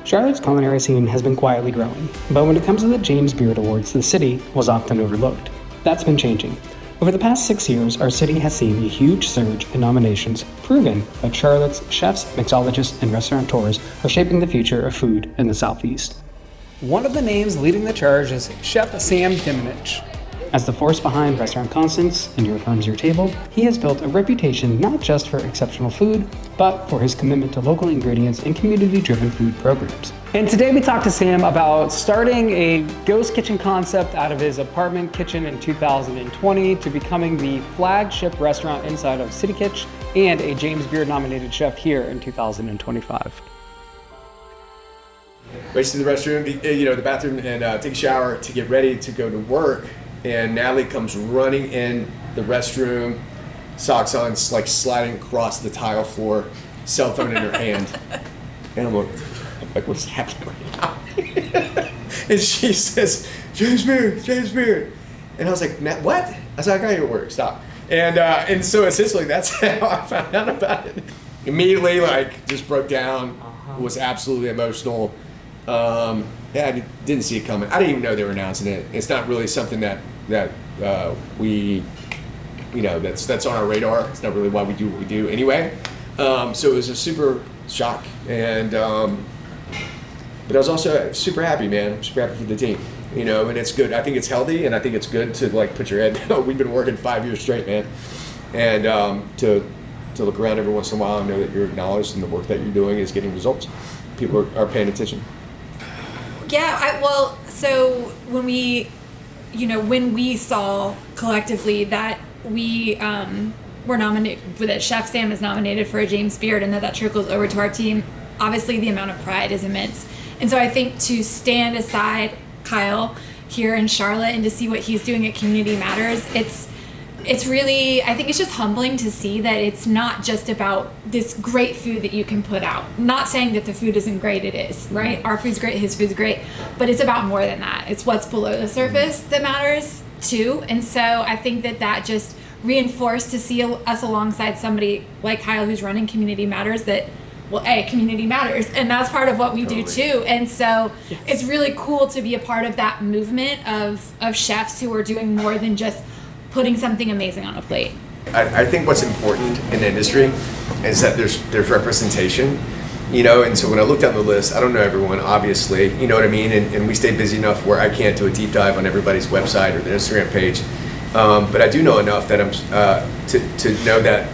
Charlotte's culinary scene has been quietly growing, but when it comes to the James Beard Awards, the city was often overlooked. That's been changing. Over the past 6 years, our city has seen a huge surge in nominations, proving that Charlotte's chefs, mixologists, and restaurateurs are shaping the future of food in the Southeast. One of the names leading the charge is Chef Sam Diminich. As the force behind Restaurant Constance and Your Farm's Your Table, he has built a reputation not just for exceptional food, but for his commitment to local ingredients and community-driven food programs. And today we talked to Sam about starting a ghost kitchen concept out of his apartment kitchen in 2020 to becoming the flagship restaurant inside of City Kitch and a James Beard nominated chef here in 2025. Race to the restroom, the bathroom, and take a shower to get ready to go to work. And Natalie comes running in the restroom, socks on, like sliding across the tile floor, cell phone in her hand. And I'm like, what's happening right now? And she says, James Beard. And I was like, Nat, what? I was like, I got your work, stop. And so essentially that's how I found out about it. Immediately, just broke down, was absolutely emotional. I didn't see it coming. I didn't even know they were announcing it. It's not really something that we, that's on our radar. It's not really why we do what we do anyway. So it was a super shock, and but I was also super happy, man. I'm super happy for the team, and it's good. I think it's healthy, and I think it's good to put your head down. We've been working 5 years straight, man, and to look around every once in a while and know that you're acknowledged and the work that you're doing is getting results. People are paying attention. Yeah, so when we saw collectively that we were nominated, that Chef Sam is nominated for a James Beard and that trickles over to our team, obviously the amount of pride is immense. And so I think to stand aside Kyle here in Charlotte and to see what he's doing at Community Matters, it's really, I think it's just humbling to see that it's not just about this great food that you can put out. Not saying that the food isn't great, it is, right? Our food's great, his food's great, but it's about more than that. It's what's below the surface that matters too. And so I think that just reinforced to see us alongside somebody like Kyle who's running Community Matters that, community matters, and that's part of what we do too. And so It's really cool to be a part of that movement of chefs who are doing more than just putting something amazing on a plate. I think what's important in the industry is that there's representation, and so when I looked down the list, I don't know everyone, obviously, you know what I mean, and we stay busy enough where I can't do a deep dive on everybody's website or their Instagram page, but I do know enough that I'm to know that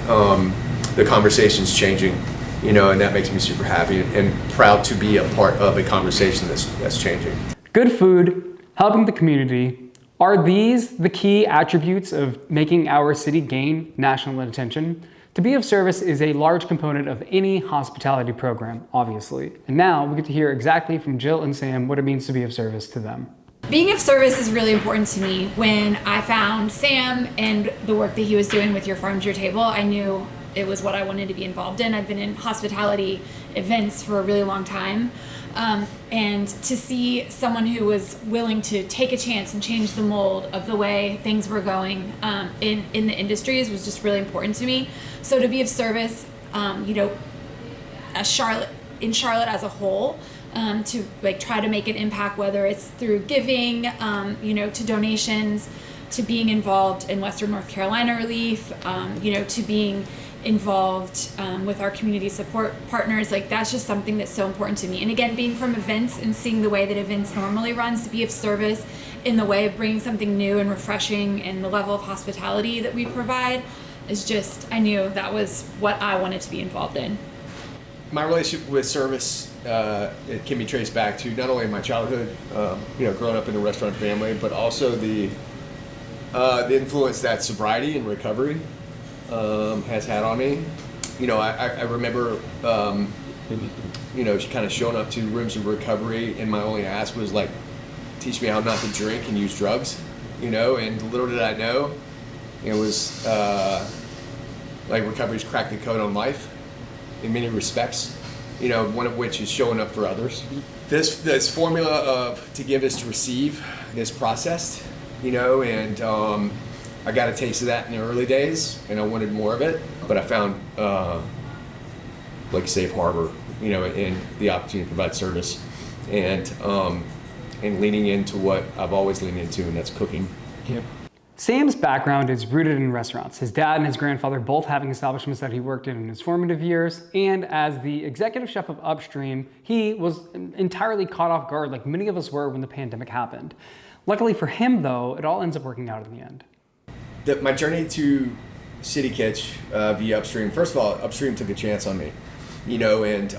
the conversation's changing, and that makes me super happy and proud to be a part of a conversation that's changing. Good food, helping the community. Are these the key attributes of making our city gain national attention? To be of service is a large component of any hospitality program, obviously. And now we get to hear exactly from Jill and Sam what it means to be of service to them. Being of service is really important to me. When I found Sam and the work that he was doing with Your Farm's Your Table, I knew it was what I wanted to be involved in. I've been in hospitality events for a really long time. And to see someone who was willing to take a chance and change the mold of the way things were going in the industries was just really important to me. So to be of service, as Charlotte as a whole, to try to make an impact, whether it's through giving, to donations, to being involved in Western North Carolina Relief, to being involved with our community support partners. That's just something that's so important to me. And again, being from events and seeing the way that events normally runs, to be of service in the way of bringing something new and refreshing and the level of hospitality that we provide is just, I knew that was what I wanted to be involved in. My relationship with service, it can be traced back to not only my childhood, growing up in a restaurant family, but also the influence that sobriety and recovery has had on me. I remember, kind of showing up to rooms of recovery, and my only ask was teach me how not to drink and use drugs, and little did I know, it was recovery's cracked the code on life in many respects, one of which is showing up for others. This formula of to give is to receive is processed, and I got a taste of that in the early days, and I wanted more of it, but I found safe harbor and the opportunity to provide service, and leaning into what I've always leaned into, and that's cooking. Yep. Sam's background is rooted in restaurants, his dad and his grandfather both having establishments that he worked in his formative years, and as the executive chef of Upstream, he was entirely caught off guard like many of us were when the pandemic happened. Luckily for him though, it all ends up working out in the end. My journey to City Kitch via Upstream, first of all, Upstream took a chance on me, and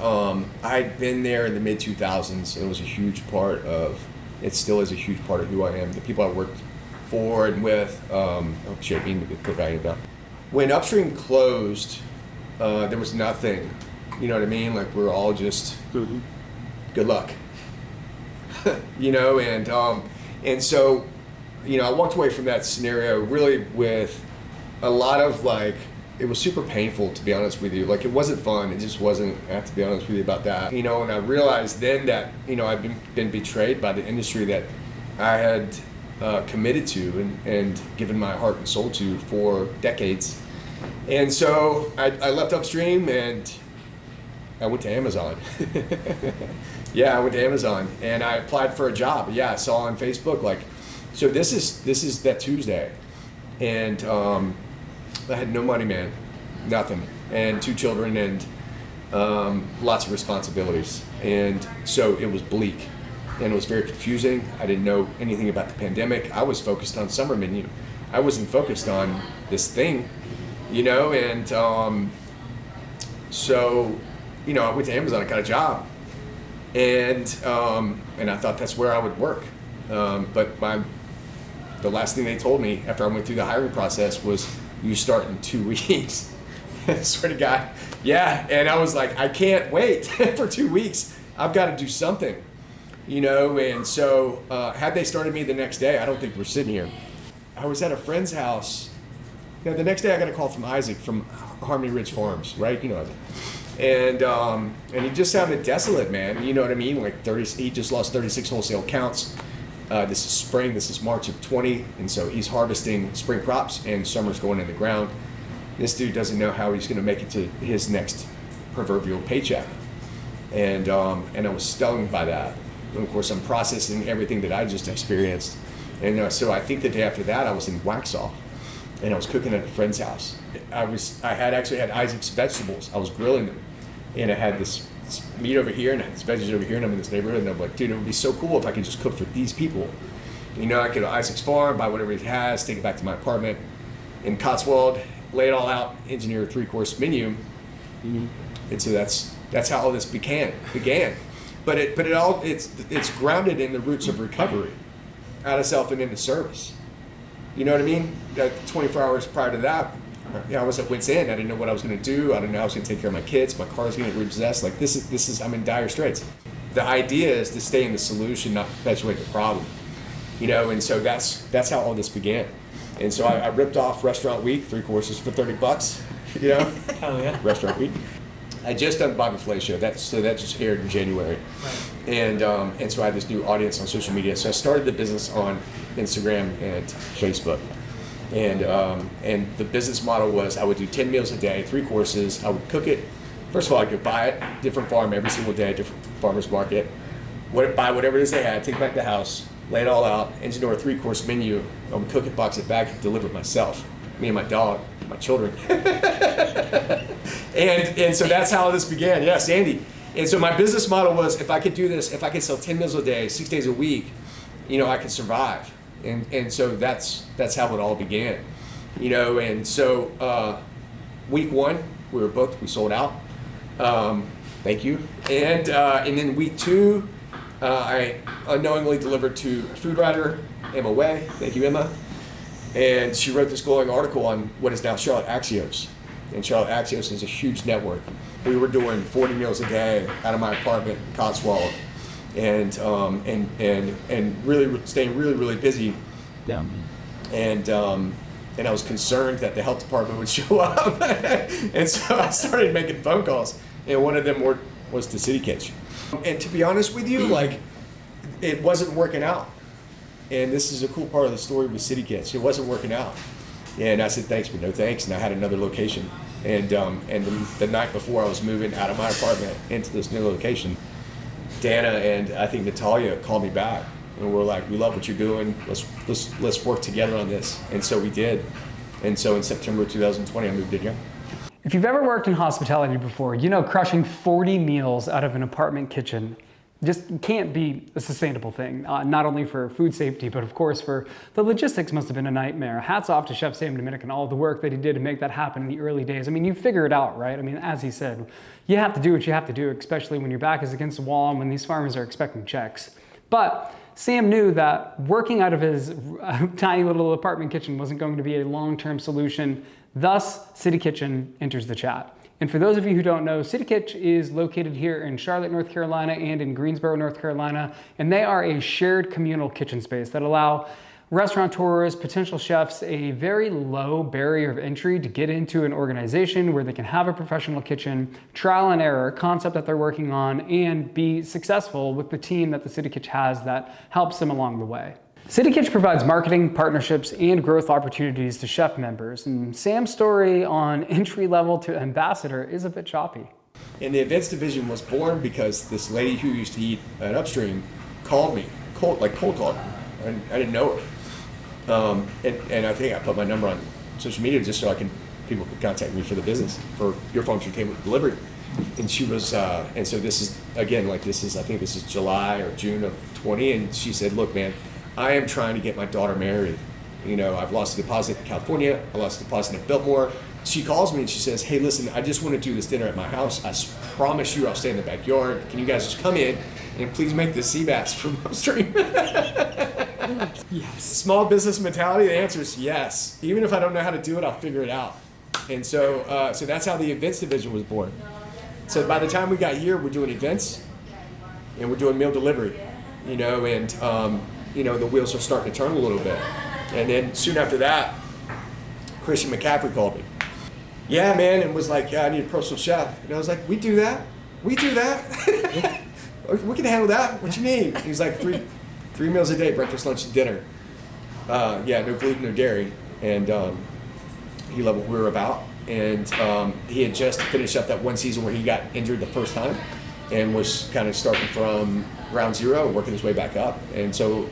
I'd been there in the mid-2000s. It was a huge part of, it still is a huge part of who I am, the people I worked for and with. When Upstream closed, there was nothing, you know what I mean? Like, we're all just, good luck, and so, I walked away from that scenario really with a lot of it was super painful, to be honest with you. Like, it wasn't fun. It just wasn't, I have to be honest with you about that. And I realized then that, I've been betrayed by the industry that I had committed to and given my heart and soul to for decades. And so I left Upstream and I went to Amazon. Yeah, I went to Amazon and I applied for a job. Yeah, I saw on Facebook, so this is that Tuesday. And I had no money, man, nothing. And 2 children and lots of responsibilities. And so it was bleak. And it was very confusing. I didn't know anything about the pandemic. I was focused on summer menu. I wasn't focused on this thing, and so, I went to Amazon, I got a job, and I thought that's where I would work. But the last thing they told me after I went through the hiring process was, you start in 2 weeks. I swear to God. Yeah, and I was like, I can't wait for 2 weeks. I've got to do something. And so had they started me the next day, I don't think we're sitting here. I was at a friend's house. The next day I got a call from Isaac from Harmony Ridge Farms, right? And he just sounded desolate, man. You know what I mean? He just lost 36 wholesale counts. This is spring, this is March of 20, and so he's harvesting spring crops and summer's going in the ground. This dude doesn't know how he's gonna make it to his next proverbial paycheck. And I was stung by that. And of course, I'm processing everything that I just experienced. And so I think the day after that, I was in Waxhaw, and I was cooking at a friend's house. I had Isaac's vegetables. I was grilling them, and I had this meat over here, and I had this veggies over here, and I'm in this neighborhood, and I'm like, dude, it would be so cool if I could just cook for these people. I could go to Isaac's farm, buy whatever he has, take it back to my apartment in Cotswold, lay it all out, engineer a 3-course menu. Mm-hmm. And so that's how all this began. But it's grounded in the roots of recovery, out of self and into service. You know what I mean? 24 hours prior to that, I was at wit's end. I didn't know what I was going to do. I didn't know how I was going to take care of my kids. My car was going to get repossessed. This is I'm in dire straits. The idea is to stay in the solution, not perpetuate the problem. And so that's how all this began. And so I ripped off Restaurant Week, 3 courses for $30. Hell yeah. Restaurant Week. I just done Bobby Flay show. That just aired in January, right. And so I had this new audience on social media. So I started the business on Instagram and Facebook, and the business model was I would do 10 meals a day, 3 courses. I would cook it. First of all, I could buy it, different farm every single day, different farmers market. Buy whatever it is they had, take it back to the house, lay it all out, engineer a 3-course menu. I would cook it, box it back, deliver it myself. Me and my dog, my children. And so that's how this began. Yes, Andy. And so my business model was, if I could do this, if I could sell 10 meals a day, 6 days a week, I could survive. And so that's how it all began. And so week 1, we were booked, we sold out. Thank you. And then week 2, I unknowingly delivered to a food writer, Emma Way. Thank you, Emma. And she wrote this glowing article on what is now Charlotte Axios. And Charlotte Axios is a huge network. We were doing 40 meals a day out of my apartment in Cotswold, and really staying really, really busy. Yeah. And I was concerned that the health department would show up. And so I started making phone calls, and one of them was to City Kitch. And to be honest with you, it wasn't working out. And this is a cool part of the story with City Kitch. It wasn't working out. And I said, thanks, but no thanks. And I had another location And the night before I was moving out of my apartment into this new location, Dana and I think Natalia called me back and were like, "We love what you're doing. Let's work together on this." And so we did. And so in September 2020, I moved in here. If you've ever worked in hospitality before, you know crushing 40 meals out of an apartment kitchen just can't be a sustainable thing, not only for food safety, but of course for the logistics must have been a nightmare. Hats off to Chef Sam Diminich and all the work that he did to make that happen in the early days. I mean, you figure it out, right? I mean, as he said, you have to do what you have to do, especially when your back is against the wall and when these farmers are expecting checks. But Sam knew that working out of his tiny little apartment kitchen wasn't going to be a long-term solution. Thus, City Kitchen enters the chat. And for those of you who don't know, City Kitch is located here in Charlotte, North Carolina and in Greensboro, North Carolina. And they are a shared communal kitchen space that allow restaurateurs, potential chefs, a very low barrier of entry to get into an organization where they can have a professional kitchen, trial and error, concept that they're working on, and be successful with the team that the City Kitch has that helps them along the way. City Kitch provides marketing, partnerships, and growth opportunities to chef members. And Sam's story on entry level to ambassador is a bit choppy. And the events division was born because this lady who used to eat at Upstream called me, cold called. I didn't know her. And I think I put my number on social media just so people could contact me for the business, for your farm to table delivery. And she was, and so this is, again, I think this is July or June of 20. And she said, "Look, man, I am trying to get my daughter married. You know, I've lost a deposit in California. I lost a deposit in Biltmore." She calls me and she says, "Hey, listen, I just want to do this dinner at my house. I promise you I'll stay in the backyard. Can you guys just come in and please make the sea bass from Upstream?" Yes. Small business mentality, the answer is yes. Even if I don't know how to do it, I'll figure it out. And so that's how the events division was born. So by the time we got here, we're doing events and we're doing meal delivery, and the wheels are starting to turn a little bit. And then soon after that, Christian McCaffrey called me. "Yeah, man," and was like, "Yeah, I need a personal chef." And I was like, We do that. We can handle that. What you need?" He's like, three meals a day, breakfast, lunch, and dinner. No gluten, no dairy. And he loved what we were about. And he had just finished up that one season where he got injured the first time and was kind of starting from ground zero and working his way back up. And so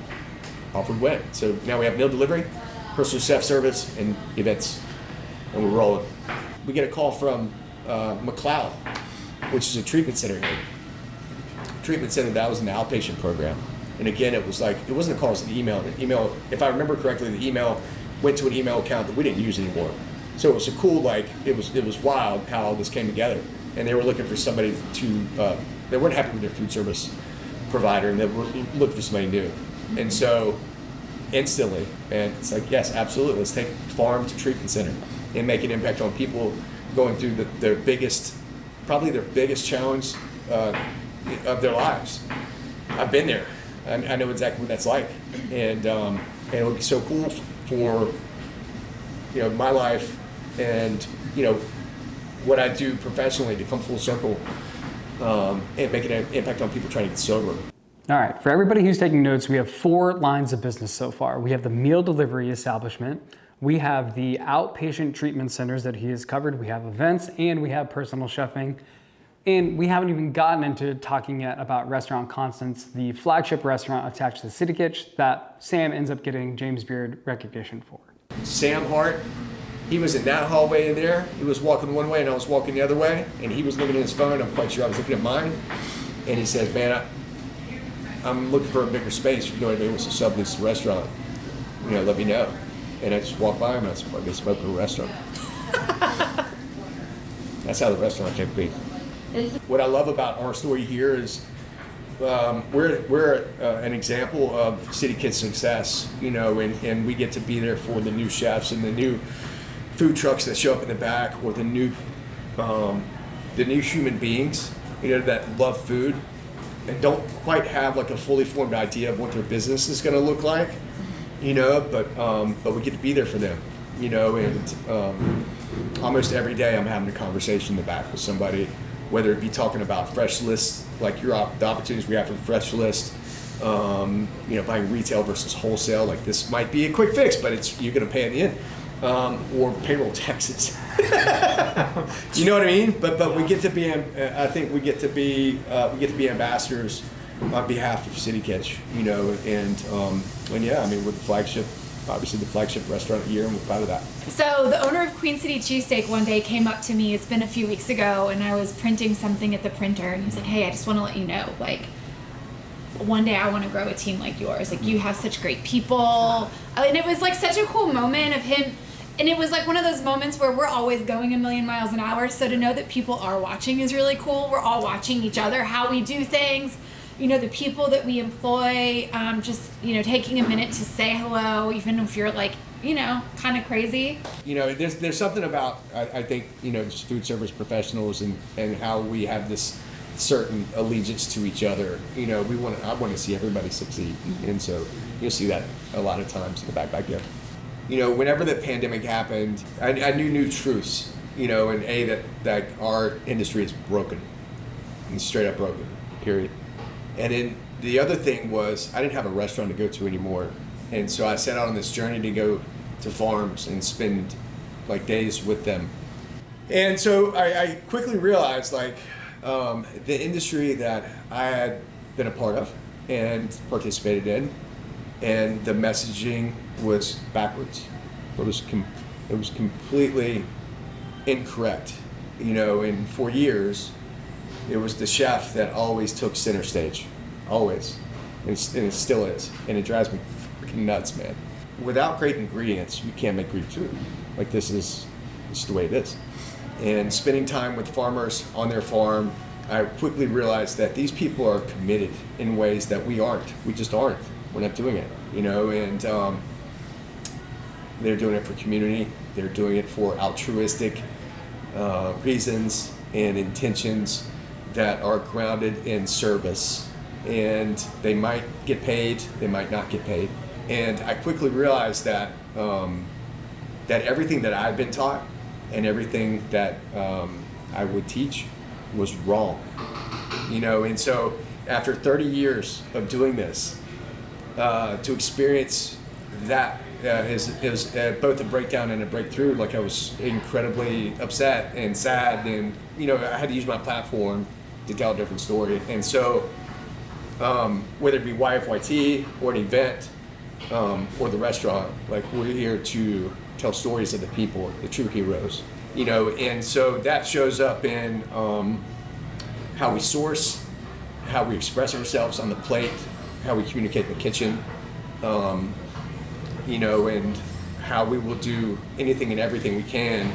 off we went. So now we have meal delivery, personal chef service, and events. And we're rolling. We get a call from McLeod, which is a treatment center here. Treatment center, that was an outpatient program. And again, it wasn't a call, it was an email. An email, if I remember correctly, the email went to an email account that we didn't use anymore. So it was a cool, it was wild how all this came together. And they were looking for somebody they weren't happy with their food service provider, and they were looking for somebody new. And so instantly, and it's like, yes, absolutely, let's take farm to treatment center and make an impact on people going through their biggest challenge of their lives. I've been there. I know exactly what that's like, and it would be so cool for my life and what I do professionally to come full circle and make an impact on people trying to get sober. All right, for everybody who's taking notes, we have 4 lines of business so far. We have the meal delivery establishment, we have the outpatient treatment centers that he has covered, we have events, and we have personal chefing. And we haven't even gotten into talking yet about Restaurant Constance, the flagship restaurant attached to the City Kitch that Sam ends up getting James Beard recognition for. Sam Hart, he was in that hallway in there. He was walking one way and I was walking the other way. And he was looking at his phone. I'm quite sure I was looking at mine. And he says, "Man, I'm looking for a bigger space. If you know anybody wants to sublease the restaurant, let me know." And I just walked by him and I said, "I guess I'm opening a restaurant." That's how the restaurant came to be. What I love about our story here is we're an example of City Kitch success, and we get to be there for the new chefs and the new food trucks that show up in the back, or the new human beings, that love food and don't quite have a fully formed idea of what their business is going to look like, but we get to be there for them, and almost every day I'm having a conversation in the back with somebody, whether it be talking about fresh lists, like the opportunities we have for the fresh list, buying retail versus wholesale. Like, this might be a quick fix, but you're going to pay in the end. or payroll taxes. You know what I mean? But we get to be, I think we get to be ambassadors on behalf of City Kitch, you know, and yeah, I mean, we're the flagship, obviously the flagship restaurant of the year, and we're proud of that. So the owner of Queen City Cheesesteak one day came up to me, it's been a few weeks ago, and I was printing something at the printer, and he was like, hey, I just want to let you know, like, one day I want to grow a team like yours. Like, you have such great people. And it was like such a cool moment of him. And it was like one of those moments where we're always going a million miles an hour. So to know that people are watching is really cool. We're all watching each other, how we do things, you know, the people that we employ, just, you know, taking a minute to say hello, even if you're like, you know, kind of crazy. You know, there's something about, I think, you know, just food service professionals and how we have this certain allegiance to each other. You know, I want to see everybody succeed, and so you'll see that a lot of times in the back there. You know, whenever the pandemic happened, I knew new truths. You know, and that our industry is broken, and straight up broken, period. And then the other thing was I didn't have a restaurant to go to anymore, and so I set out on this journey to go to farms and spend like days with them. And so I quickly realized, like, the industry that I had been a part of and participated in, and the messaging was backwards. It was completely incorrect. You know, and for years, it was the chef that always took center stage, always, and it still is, and it drives me freaking nuts, man. Without great ingredients, you can't make great food. Like, this is the way it is. And spending time with farmers on their farm, I quickly realized that these people are committed in ways that we aren't. We just aren't. We're not doing it, you know, and they're doing it for community. They're doing it for altruistic reasons and intentions that are grounded in service. And they might get paid, they might not get paid. And I quickly realized that that everything that I've been taught and everything that I would teach was wrong, you know. And so after 30 years of doing this, to experience that is both a breakdown and a breakthrough. Like, I was incredibly upset and sad, and, you know, I had to use my platform to tell a different story. And so whether it be YFYT or an event or the restaurant, like, we're here to tell stories of the people, the true heroes, you know. And so that shows up in how we source, how we express ourselves on the plate, how we communicate in the kitchen, you know, and how we will do anything and everything we can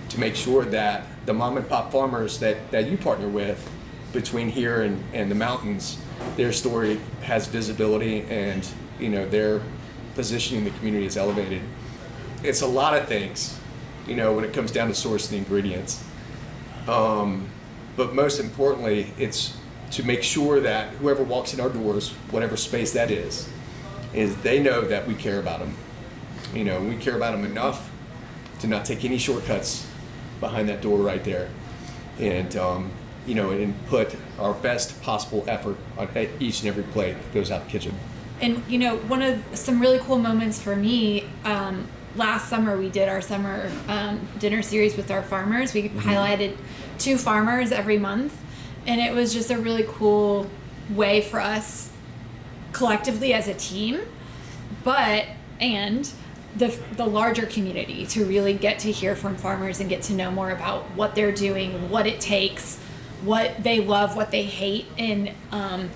to make sure that the mom and pop farmers that you partner with between here and the mountains, their story has visibility, and, you know, their position in the community is elevated. It's a lot of things, you know, when it comes down to sourcing the ingredients. But most importantly, it's to make sure that whoever walks in our doors, whatever space that is they know that we care about them. You know, we care about them enough to not take any shortcuts behind that door right there. And, you know, and put our best possible effort on each and every plate that goes out the kitchen. And, you know, one of some really cool moments for me, last summer we did our summer dinner series with our farmers. We highlighted 2 farmers every month, and it was just a really cool way for us collectively as a team, and the larger community to really get to hear from farmers and get to know more about what they're doing, what it takes, what they love, what they hate, and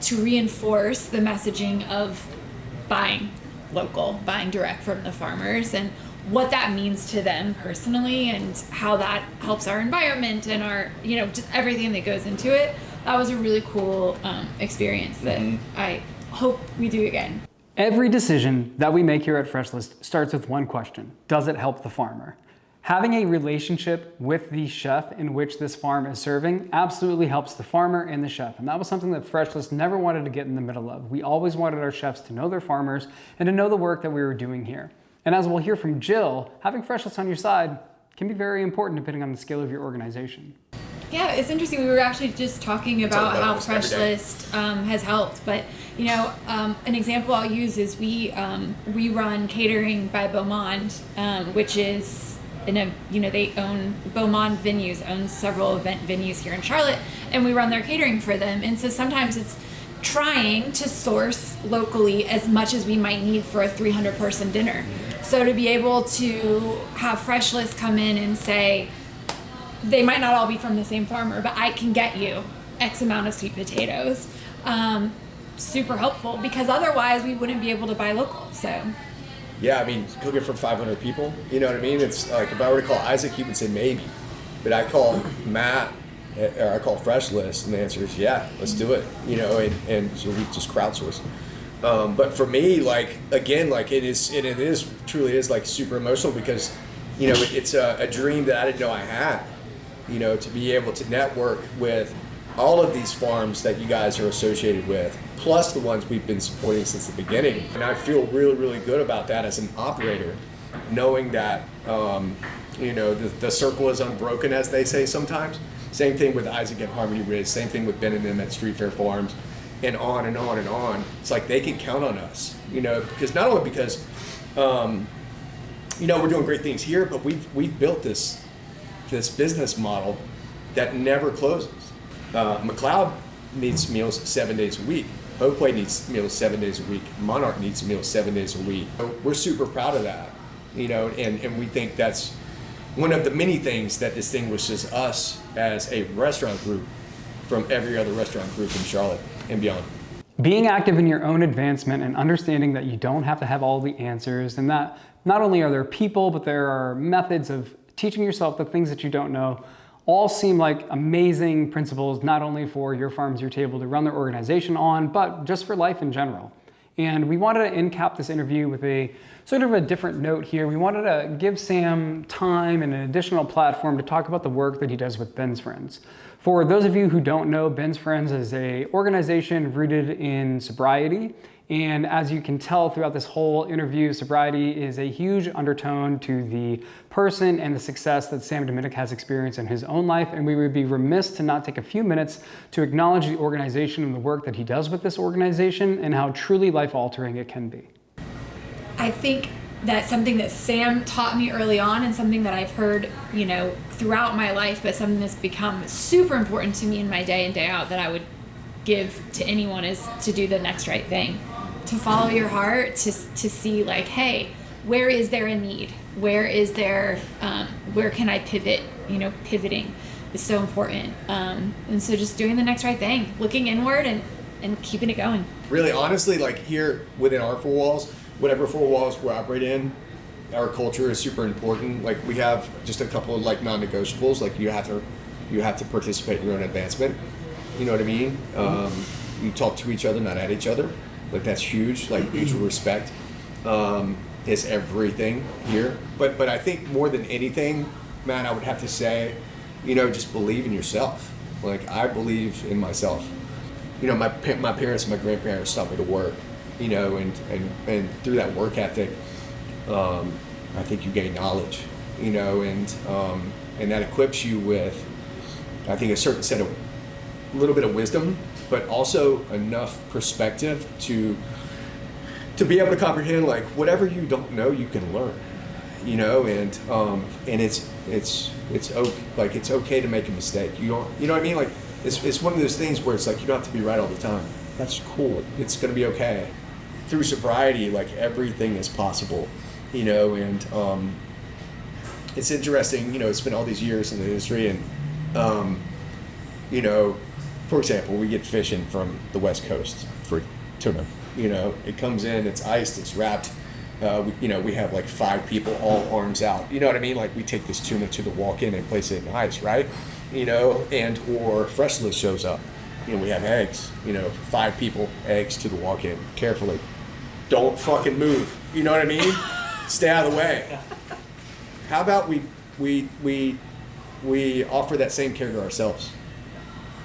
to reinforce the messaging of buying local, buying direct from the farmers, and what that means to them personally, and how that helps our environment and our, you know, just everything that goes into it. That was a really cool experience that I hope we do again. Every decision that we make here at Fresh List starts with one question: does it help the farmer? Having a relationship with the chef in which this farm is serving absolutely helps the farmer and the chef. And that was something that Fresh List never wanted to get in the middle of. We always wanted our chefs to know their farmers and to know the work that we were doing here. And as we'll hear from Jill, having Fresh List on your side can be very important depending on the scale of your organization. Yeah, it's interesting. We were actually just talking about how Fresh List has helped, but an example I'll use is we run catering by Beaumont, which is they own Beaumont venues, owns several event venues here in Charlotte, and we run their catering for them. And so sometimes it's trying to source locally as much as we might need for a 300-person dinner. So to be able to have Fresh List come in and say, they might not all be from the same farmer, but I can get you X amount of sweet potatoes. Super helpful, because otherwise we wouldn't be able to buy local. So yeah, I mean, cooking for 500 people, you know what I mean? It's like, if I were to call Isaac, he would say maybe, but I call Matt, or I call Fresh List, and the answer is yeah, let's do it, and so we just crowdsource. But for me, like, again, like it truly is like super emotional, because it's a dream that I didn't know I had, to be able to network with all of these farms that you guys are associated with, plus the ones we've been supporting since the beginning. And I feel really, really good about that as an operator, knowing that, the circle is unbroken, as they say sometimes. Same thing with Isaac at Harmony Ridge, same thing with Ben and them at Street Fair Farms, and on and on and on. It's like they can count on us, because not only because, we're doing great things here, but we've built this business model that never closes. McLeod needs meals 7 days a week. Oakway needs meals 7 days a week. Monarch needs meals 7 days a week. We're super proud of that, and we think that's one of the many things that distinguishes us as a restaurant group from every other restaurant group in Charlotte and beyond. Being active in your own advancement and understanding that you don't have to have all the answers, and that not only are there people, but there are methods of teaching yourself the things that you don't know, all seem like amazing principles, not only for Your Farms, Your Table to run their organization on, but just for life in general. And we wanted to end cap this interview with a sort of a different note here. We wanted to give Sam time and an additional platform to talk about the work that he does with Ben's Friends. For those of you who don't know, Ben's Friends is an organization rooted in sobriety. And as you can tell throughout this whole interview, sobriety is a huge undertone to the person and the success that Sam Diminich has experienced in his own life. And we would be remiss to not take a few minutes to acknowledge the organization and the work that he does with this organization and how truly life-altering it can be. I think that's something that Sam taught me early on, and something that I've heard, throughout my life, but something that's become super important to me in my day in, day out, that I would give to anyone, is to do the next right thing. To follow your heart, to see like, hey, where is there a need? Where is there, where can I pivot? Pivoting is so important. And so just doing the next right thing, looking inward and keeping it going. Really, honestly, like here within our four walls, whatever four walls we operate in, our culture is super important. Like we have just a couple of like non-negotiables. Like you have to participate in your own advancement. You know what I mean? You talk to each other, not at each other. Like that's huge. Like mutual respect is everything here. But I think more than anything, man, I would have to say, just believe in yourself. Like I believe in myself. My parents, my grandparents taught me to work. And through that work ethic, I think you gain knowledge. And that equips you with, I think, a certain set of, a little bit of wisdom, but also enough perspective to be able to comprehend, like, whatever you don't know, you can learn, and it's okay to make a mistake. You know what I mean? Like, it's one of those things where it's like, you don't have to be right all the time. That's cool. It's going to be okay. Through sobriety, like, everything is possible, and it's interesting, it's been all these years in the industry, and, for example, we get fishing from the West Coast for tuna. It comes in, it's iced, it's wrapped. We have like 5 people all arms out. You know what I mean? Like we take this tuna to the walk-in and place it in ice, right? And or Fresh List shows up. We have eggs. 5 people, eggs to the walk-in. Carefully, don't fucking move. You know what I mean? Stay out of the way. How about we offer that same care to ourselves,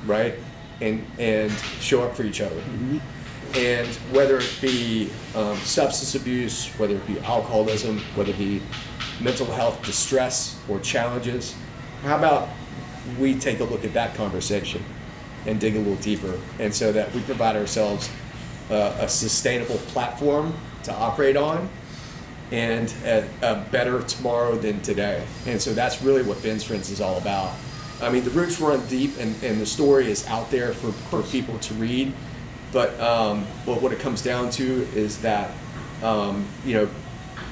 right? And show up for each other. Mm-hmm. And whether it be substance abuse, whether it be alcoholism, whether it be mental health distress or challenges, how about we take a look at that conversation and dig a little deeper, and so that we provide ourselves a sustainable platform to operate on, and a better tomorrow than today. And so that's really what Ben's Friends is all about. I mean, the roots run deep, and the story is out there for people to read, but what it comes down to is that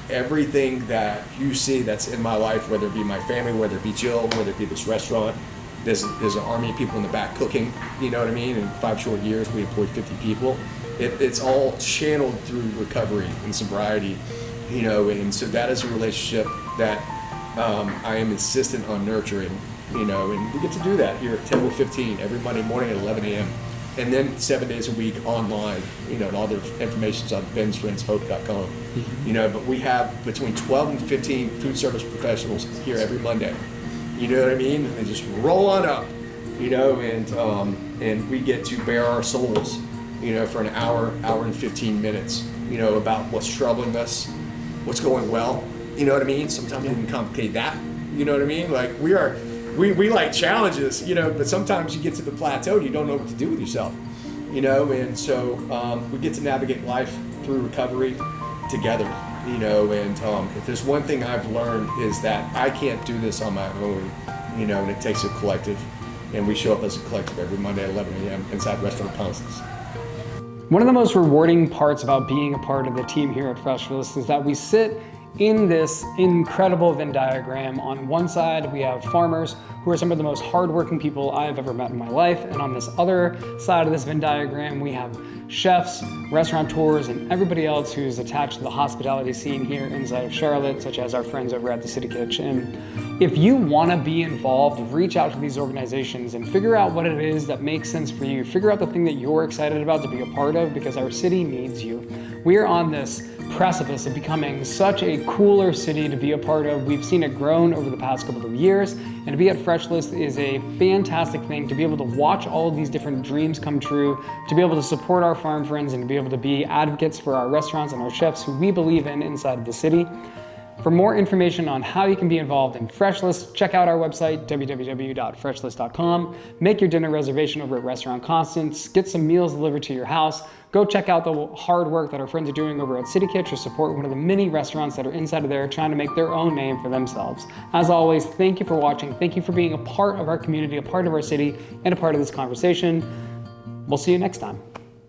everything that you see that's in my life, whether it be my family, whether it be Jill, whether it be this restaurant, there's an army of people in the back cooking, you know what I mean? In 5 short years, we employed 50 people. It's all channeled through recovery and sobriety, and so that is a relationship that I am insistent on nurturing, and we get to do that here at Table 15 every Monday morning at 11 a.m. And then 7 days a week online, and all the information's on bensfriendshope.com. But we have between 12 and 15 food service professionals here every Monday. You know what I mean? And they just roll on up, and we get to bare our souls, for an hour and 15 minutes, about what's troubling us, what's going well. You know what I mean? Sometimes we can complicate that. You know what I mean? Like we like challenges, but sometimes you get to the plateau and you don't know what to do with yourself, and so we get to navigate life through recovery together, and if there's one thing I've learned is that I can't do this on my own, and it takes a collective, and we show up as a collective every Monday at 11 a.m. inside Restaurant Constance. One of the most rewarding parts about being a part of the team here at Fresh List is that we sit in this incredible Venn diagram. On one side, we have farmers who are some of the most hardworking people I've ever met in my life. And on this other side of this Venn diagram, we have chefs, restaurateurs, and everybody else who's attached to the hospitality scene here inside of Charlotte, such as our friends over at the City Kitch. And if you want to be involved, reach out to these organizations and figure out what it is that makes sense for you. Figure out the thing that you're excited about to be a part of, because our city needs you. We are on this precipice of becoming such a cooler city to be a part of. We've seen it grown over the past couple of years, and to be at Fresh List is a fantastic thing, to be able to watch all of these different dreams come true, to be able to support our farm friends, and to be able to be advocates for our restaurants and our chefs who we believe in inside of the city. For more information on how you can be involved in Fresh List, check out our website, www.freshlist.com. Make your dinner reservation over at Restaurant Constance. Get some meals delivered to your house. Go check out the hard work that our friends are doing over at City Kitch to support one of the many restaurants that are inside of there trying to make their own name for themselves. As always, thank you for watching. Thank you for being a part of our community, a part of our city, and a part of this conversation. We'll see you next time.